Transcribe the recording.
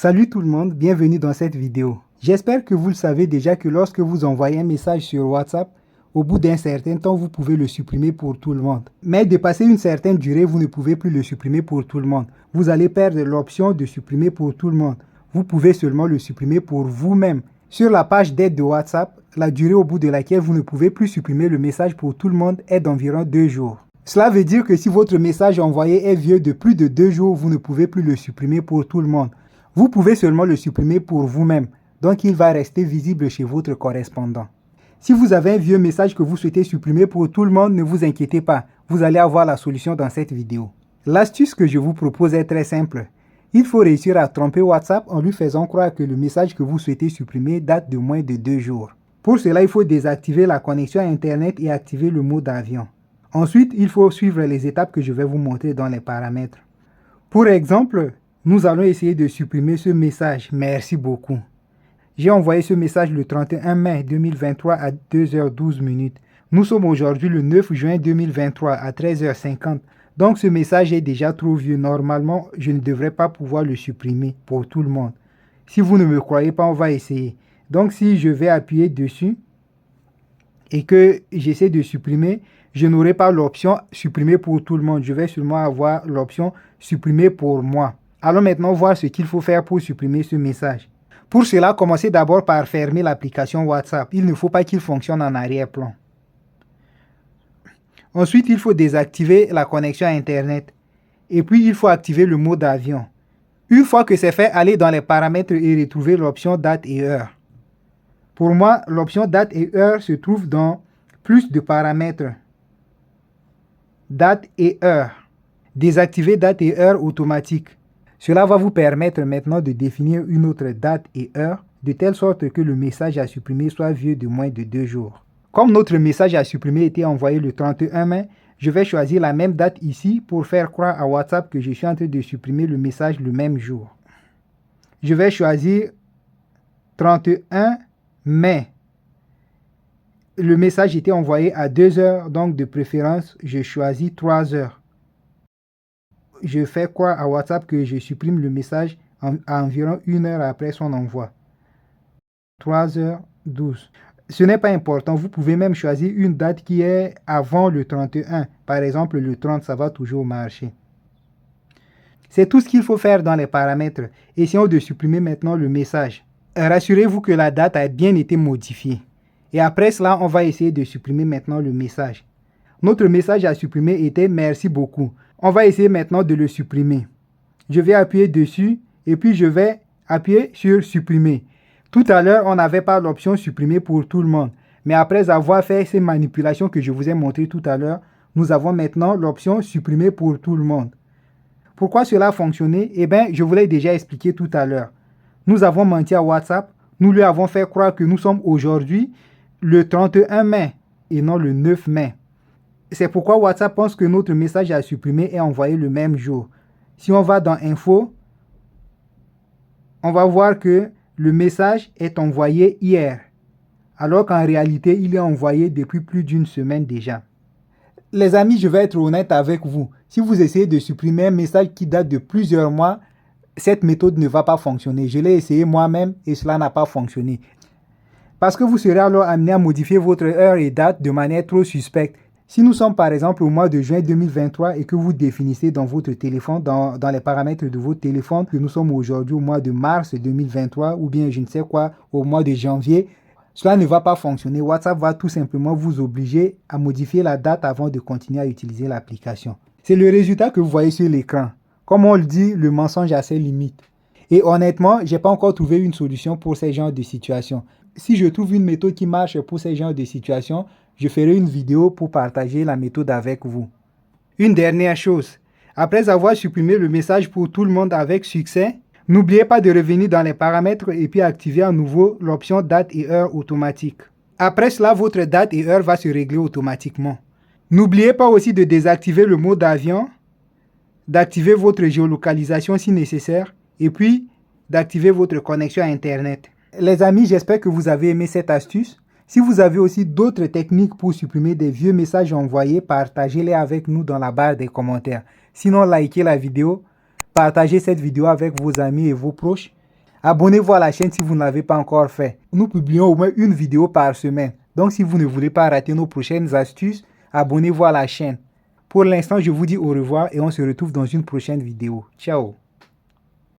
Salut tout le monde, bienvenue dans cette vidéo. J'espère que vous le savez déjà que lorsque vous envoyez un message sur WhatsApp, au bout d'un certain temps, vous pouvez le supprimer pour tout le monde. Mais dépasser une certaine durée, vous ne pouvez plus le supprimer pour tout le monde. Vous allez perdre l'option de supprimer pour tout le monde. Vous pouvez seulement le supprimer pour vous-même. Sur la page d'aide de WhatsApp, la durée au bout de laquelle vous ne pouvez plus supprimer le message pour tout le monde est d'environ 2 jours. Cela veut dire que si votre message envoyé est vieux de plus de 2 jours, vous ne pouvez plus le supprimer pour tout le monde. Vous pouvez seulement le supprimer pour vous-même, donc il va rester visible chez votre correspondant. Si vous avez un vieux message que vous souhaitez supprimer pour tout le monde, ne vous inquiétez pas, vous allez avoir la solution dans cette vidéo. L'astuce que je vous propose est très simple. Il faut réussir à tromper WhatsApp en lui faisant croire que le message que vous souhaitez supprimer date de moins de 2 jours. Pour cela, il faut désactiver la connexion à Internet et activer le mode avion. Ensuite, il faut suivre les étapes que je vais vous montrer dans les paramètres. Pour exemple, nous allons essayer de supprimer ce message. Merci beaucoup. J'ai envoyé ce message le 31 mai 2023 à 2h12. Nous sommes aujourd'hui le 9 juin 2023 à 13h50. Donc ce message est déjà trop vieux. Normalement, je ne devrais pas pouvoir le supprimer pour tout le monde. Si vous ne me croyez pas, on va essayer. Donc si je vais appuyer dessus et que j'essaie de supprimer, je n'aurai pas l'option supprimer pour tout le monde. Je vais seulement avoir l'option supprimer pour moi. Allons maintenant voir ce qu'il faut faire pour supprimer ce message. Pour cela, commencez d'abord par fermer l'application WhatsApp. Il ne faut pas qu'il fonctionne en arrière-plan. Ensuite, il faut désactiver la connexion à Internet. Et puis, il faut activer le mode avion. Une fois que c'est fait, allez dans les paramètres et retrouvez l'option date et heure. Pour moi, l'option date et heure se trouve dans plus de paramètres. Date et heure. Désactiver date et heure automatique. Cela va vous permettre maintenant de définir une autre date et heure de telle sorte que le message à supprimer soit vieux de moins de 2 jours. Comme notre message à supprimer était envoyé le 31 mai, je vais choisir la même date ici pour faire croire à WhatsApp que je suis en train de supprimer le message le même jour. Je vais choisir 31 mai. Le message était envoyé à 2 heures, donc de préférence, je choisis 3 heures. Je fais croire à WhatsApp que je supprime le message à environ 1 heure après son envoi. 3h12. Ce n'est pas important, vous pouvez même choisir une date qui est avant le 31. Par exemple, le 30, ça va toujours marcher. C'est tout ce qu'il faut faire dans les paramètres. Essayons de supprimer maintenant le message. Rassurez-vous que la date a bien été modifiée. Et après cela, on va essayer de supprimer maintenant le message. Notre message à supprimer était « Merci beaucoup ». On va essayer maintenant de le supprimer. Je vais appuyer dessus et puis je vais appuyer sur « Supprimer ». Tout à l'heure, on n'avait pas l'option « Supprimer pour tout le monde ». Mais après avoir fait ces manipulations que je vous ai montrées tout à l'heure, nous avons maintenant l'option « Supprimer pour tout le monde ». Pourquoi cela a fonctionné? Eh bien, je vous l'ai déjà expliqué tout à l'heure. Nous avons menti à WhatsApp. Nous lui avons fait croire que nous sommes aujourd'hui le 31 mai et non le 9 mai. C'est pourquoi WhatsApp pense que notre message à supprimer est envoyé le même jour. Si on va dans Info, on va voir que le message est envoyé hier, alors qu'en réalité, il est envoyé depuis plus d'une semaine déjà. Les amis, je vais être honnête avec vous. Si vous essayez de supprimer un message qui date de plusieurs mois, cette méthode ne va pas fonctionner. Je l'ai essayé moi-même et cela n'a pas fonctionné. Parce que vous serez alors amené à modifier votre heure et date de manière trop suspecte. Si nous sommes par exemple au mois de juin 2023 et que vous définissez dans votre téléphone, dans les paramètres de votre téléphone, que nous sommes aujourd'hui au mois de mars 2023 ou bien je ne sais quoi, au mois de janvier, cela ne va pas fonctionner. WhatsApp va tout simplement vous obliger à modifier la date avant de continuer à utiliser l'application. C'est le résultat que vous voyez sur l'écran. Comme on le dit, le mensonge a ses limites. Et honnêtement, je n'ai pas encore trouvé une solution pour ces genres de situations. Si je trouve une méthode qui marche pour ces genres de situations, je ferai une vidéo pour partager la méthode avec vous. Une dernière chose, après avoir supprimé le message pour tout le monde avec succès, n'oubliez pas de revenir dans les paramètres et puis activer à nouveau l'option date et heure automatique. Après cela, votre date et heure va se régler automatiquement. N'oubliez pas aussi de désactiver le mode avion, d'activer votre géolocalisation si nécessaire et puis d'activer votre connexion à Internet. Les amis, j'espère que vous avez aimé cette astuce. Si vous avez aussi d'autres techniques pour supprimer des vieux messages envoyés, partagez-les avec nous dans la barre des commentaires. Sinon, likez la vidéo, partagez cette vidéo avec vos amis et vos proches. Abonnez-vous à la chaîne si vous ne l'avez pas encore fait. Nous publions au moins une vidéo par semaine. Donc si vous ne voulez pas rater nos prochaines astuces, abonnez-vous à la chaîne. Pour l'instant, je vous dis au revoir et on se retrouve dans une prochaine vidéo. Ciao!